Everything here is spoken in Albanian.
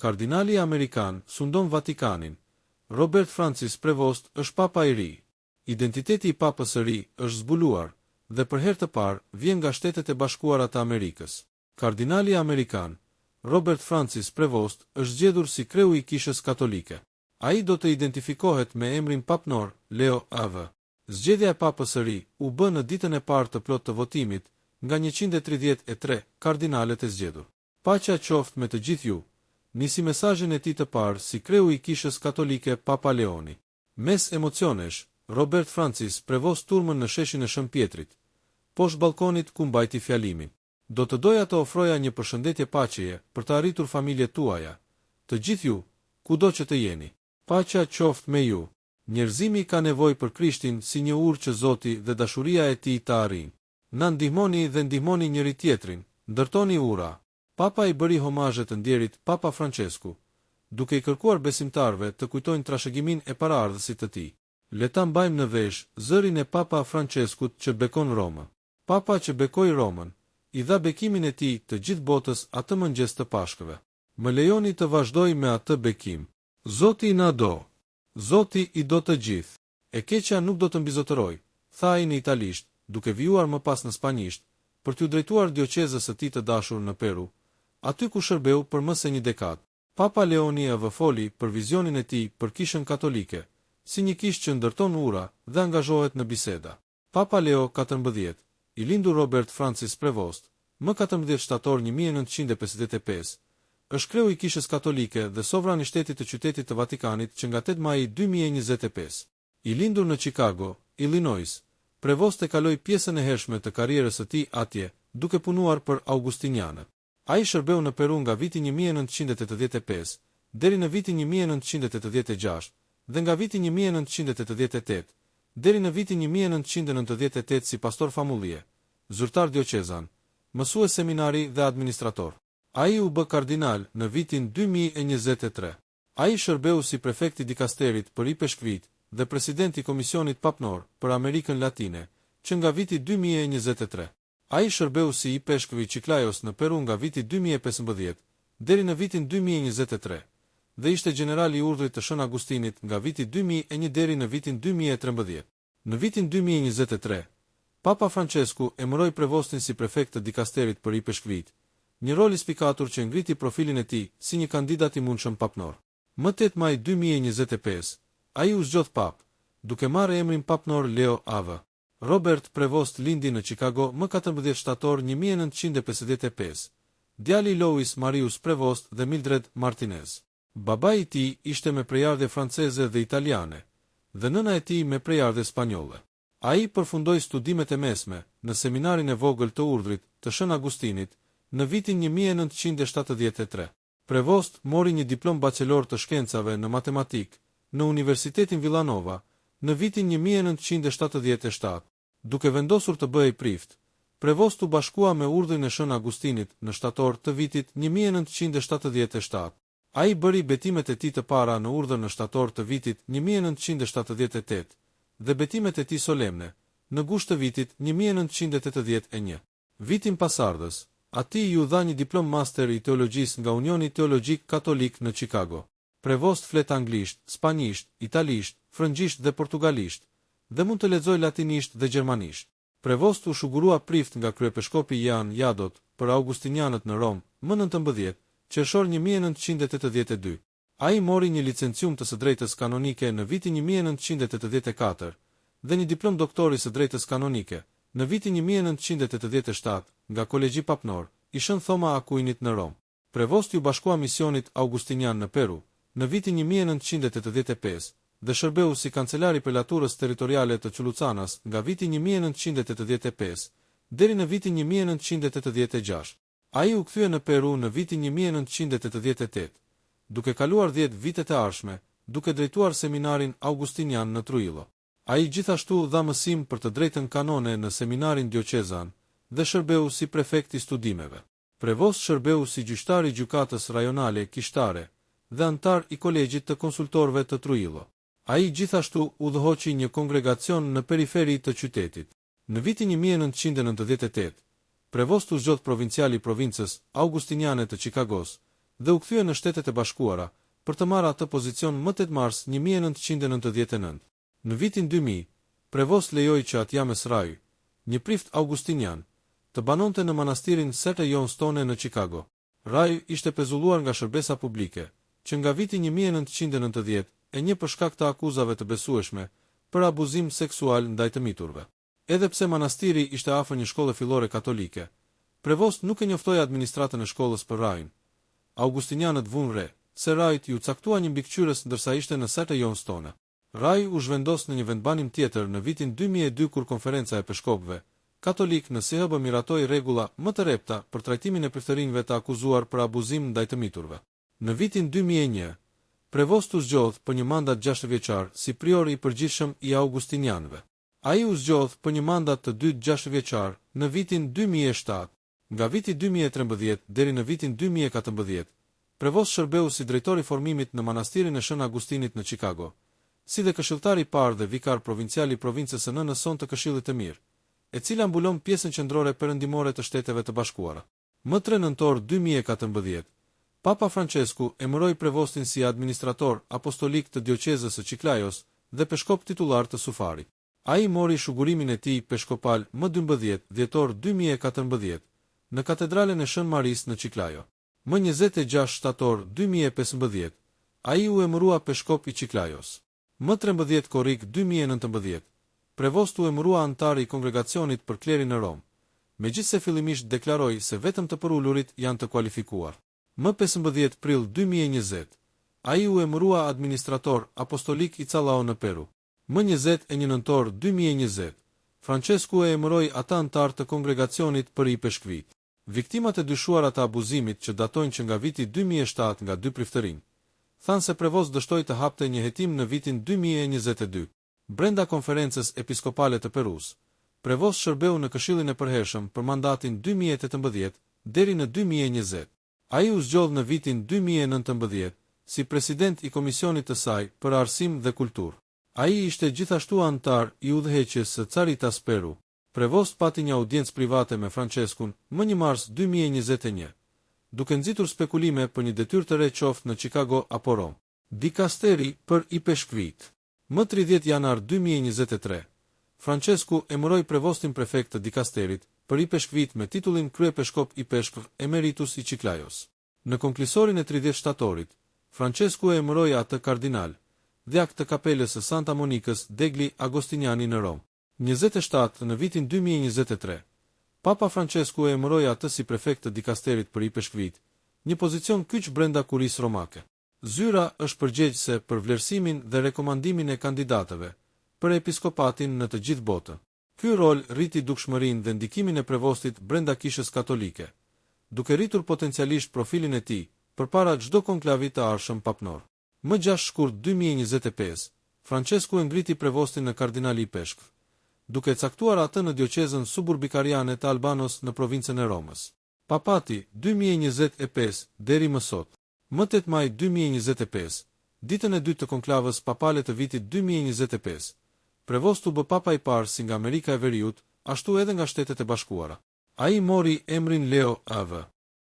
Kardinali Amerikan sundon Vatikanin. Robert Francis Prevost është papa i ri. Identiteti i papës së ri është zbuluar dhe për herë të parë vjen nga Shtetet e Bashkuara të Amerikës. Kardinali Amerikan Robert Francis Prevost është zgjedhur si kreu i Kishës Katolike. Ai do të identifikohet me emrin papnor Leo AV. Zgjedhja e papës së ri u bë në ditën e parë të plot të votimit nga 133 kardinalet e zgjedhur. Paqja qoftë me të gjithë ju. Nisi mesazhin e tij të parë si kreu i Kishës Katolike Papa Leoni. Mes emocionesh, Robert Francis Prevost turmën në sheshin e Shën Pjetrit, poshtë balkonit ku mbajti fjalimin. Do të doja të ofroja një përshëndetje paqeje për të arritur familjet tuaja, të gjithë ju, kudo që të jeni. Paqja qoftë me ju. Njerëzimi ka nevojë për Krishtin si një urë që Zoti dhe dashuria e tij të arrijnë. Na ndihmoni dhe ndihmoni njëri tjetrin, ndërtoni ura. Papa i bëri homazhe të ndjerit Papa Francesku, duke i kërkuar besimtarëve të kujtojnë trashëgimin e paraardhësit të tij. Le ta mbajmë në vesh zërin e Papa Franceskut që bekon Romën. Papa që bekoi Romën, i dha bekimin e tij të gjithë botës atë mëngjes të Pashkëve. Më lejoni të vazhdoj me atë bekim. Zoti na do. Zoti i do të gjithë. E keqja nuk do të mbizotëroj, tha ai në italisht, duke vijuar më pas në spanjisht, për t'u drejtuar dioqezës së tij të dashur në Peru, aty ku shërbeu për më se një dekadë. Papa Leoni AV foli për vizionin e tij për Kishën Katolike, si një kishë që ndërton ura dhe angazhohet në biseda. Papa Leo XIV, i lindur Robert Francis Prevost, më 14 shtator 1955, është kreu i Kishës Katolike dhe sovran i shtetit të qytetit të Vatikanit që nga 8 maj 2025. I lindur në Chicago, Illinois, Prevost e kaloi pjesën e hershme të karrierës së tij atje, duke punuar për augustinianët. Ai shërbeu në Peru nga viti 1985 deri në vitin 1986 dhe nga viti 1988 deri në vitin 1998 si pastor famullie, zyrtar dioqezan, mësues seminari dhe administrator. Ai u bë kardinal në vitin 2023. Ai shërbeu si prefekt i dikasterit për i peshkvit dhe president i Komisionit Papnor për Amerikën Latine, që nga viti 2023. Ai shërbeu si i peshkvi Chiclayos në Peru nga viti 2015 deri në vitin 2023 dhe ishte general i urdhrit të Shën Agustinit nga viti 2001 deri në vitin 2013. Në vitin 2023, Papa Francesku emëroi Prevostin si prefekt të dikasterit për i peshkvit, një rol i spikatur që ngriti profilin e tij si një kandidat i mundshëm papnor. Më 8 maj 2025, ai u zgjodh pap, duke marrë emrin papnor Leo AV. Robert Prevost lindi në Chicago më 14 shtator 1955, djali i Louis Marius Prevost dhe Mildred Martinez. Babai i tij ishte me prejardhje franceze dhe italiane, dhe nëna e tij me prejardhje spanjolle. Ai përfundoi studimet e mesme në seminarin e vogël të urdhrit të Shën Agustinit në vitin 1973. Prevost mori një diplom bachelor të shkencave në matematik në Universitetin Villanova në vitin 1977. Duke vendosur të bëhej prift, Prevost u bashkua me urdhrin e Shën Agustinit në shtator të vitit 1977. Ai bëri betimet e tij të para në urdhër në shtator të vitit 1978 dhe betimet e tij solemne në gusht të vitit 1981. Vitin pasardhës, atij ju dha një diplom master i teologjisë nga Unioni Teologjik Katolik në Chicago. Prevost flet anglisht, spanjisht, italisht, frëngjisht dhe portugalisht, dhe mund të lexojë latinisht dhe gjermanisht. Prevost u shugurua prift nga kryepeshkopi Jan Jadot për augustinianët në Rom më 19 qershor 1982. Ai mori një licencium të së drejtës kanonike në vitin 1984 dhe një diplom doktori së drejtës kanonike në vitin 1987 nga Kolegji Papnor i Shën Thoma Akuinit në Rom. Prevost u bashkua misionit augustinian në Peru në vitin 1985 dhe shërbeu si kancelari prelaturës territoriale të Chulucanas nga viti 1985 deri në vitin 1986. Ai u kthye në Peru në vitin 1988, duke kaluar 10 vitet e ardhshme, duke drejtuar seminarin augustinian në Trujillo. Ai gjithashtu dha mësim për të drejtën kanone në seminarin dioqezan dhe shërbeu si prefekt i studimeve. Prevost shërbeu si gjyqtar i gjykatës rajonale kishtare dhe antar i kolegjit të konsultorëve të Trujillo. Ai gjithashtu udhëhoqi një kongregacion në periferi të qytetit. Në vitin 1998, Prevost u zgjodh provincial i provincës augustiniane të Chicagos dhe u kthye në Shtetet e Bashkuara, për të marrë atë pozicion më 8 mars 1999. Në vitin 2000, Prevost lejoi që Atjames Rai, një prift augustinian, të banonte në manastirin St. Johnstone në Chicago. Rai ishte pezulluar nga shërbesa publike, që nga viti 1990 e një për shkak të akuzave të besueshme për abuzim seksual ndaj të miturve. Edhe pse manastiri ishte afër një shkolle fillore katolike, Prevost nuk e njoftoi administratën e shkollës për Rain. Augustinianët vunë re se Rajt ju caktua një mbikëqyrës ndërsa ishte në St. Johnstone. Rai u zhvendos në një vendbanim tjetër në vitin 2002 kur konferenca e peshkopëve katolik në SHB miratoi rregulla më të repta për trajtimin e priftërinjve të akuzuar për abuzim ndaj të miturve. Në vitin 2001, Prevost u zgjodh për një mandat 6 vjeçar si prior i përgjithshëm i augustinianëve. Ai u zgjodh për një mandat të dytë 6 vjeçar në vitin 2007. Nga viti 2013 deri në vitin 2014, Prevost shërbeu si drejtori formimit në manastirin e Shën Agustinit në Chicago, si dhe këshilltar i parë dhe vikar provincial i provincës së Nënëson të Këshillit të Mirë, e cila mbulon pjesën qendrore perëndimore të Shteteve të Bashkuara. Më 3 nëntor 2014, Papa Francesku emëroi Prevostin si administrator apostolik të dioqezës së Chiclajos dhe peshkop titullar të Sufarit. Ai mori shugurimin e tij peshkopal më 12 dhjetor 2014 në katedralen e Shën Maris në Chiclayo. Më 26 shtator 2015, ai u emërua peshkop i Chiclayos. Më 13 korrik 2019, Prevost u emërua antar i kongregacionit për klerin në Rom, megjithse fillimisht deklaroi se vetëm të përulurit janë të kualifikuar. Më 15 prill 2020, ai u emërua administrator apostolik i Callao në Peru. Më 21 nëntor 2020, Francesku e emëroi ata antar të kongregacionit për i peshkvit. Viktimat e dyshuara të abuzimit që datojnë që nga viti 2007 nga 2 priftërinj, thanë se Prevost dështoi të hapte një hetim në vitin 2022. Brenda konferencës episkopale të Perus, Prevost shërbeu në Këshillin e Përhershëm për mandatin 2018 deri në 2020. Ai u zgjodh në vitin 2019 si president i komisionit të saj për arsim dhe kulturë. Ai ishte gjithashtu antar i udhëheqjes së Caritas Peru. Prevost pati një audiencë private me Franceskun më 1 mars 2021, duke nxitur spekulime për një detyrë të re qoftë në Chicago apo Rom. Dikasteri për i peshkvit. Më 30 janar 2023, Francesku emëroi Prevostin prefekt të dikasterit për i peshkvit me titullin kryepeshkop i peshkv emeritus i Chiclayos. Në konklisorin e 30 shtatorit, Francesku emëroi atë kardinal, dhjak të kapelës së Santa Monikës degli Agostiniani në Rom. 27 në vitin 2023, Papa Francesku emëroi atë si prefekt të dikasterit për i peshkvit, një pozicion kyç brenda kurisë romake. Zyra është përgjegjëse për vlerësimin dhe rekomandimin e kandidatëve për episkopatin në të gjithë botën. Ky rol rriti dukshmërinë dhe ndikimin e Prevostit brenda kishës katolike, duke rritur potencialisht profilin e tij përpara çdo konklavi të ardhshëm papnor. Më 6 shkurt 2025, Francesku e ngriti Prevostin në kardinal i peshkv, duke caktuar atë në dioqezën suburbikariane të Albanos në provincën e Romës. Papati 2025 deri më sot. Më 8 maj 2025, ditën e dytë të konklavës papale të vitit 2025, Prevost u bë papa i parë si nga Amerika e Veriut, ashtu edhe nga Shtetet e Bashkuara. Ai mori emrin Leo AV.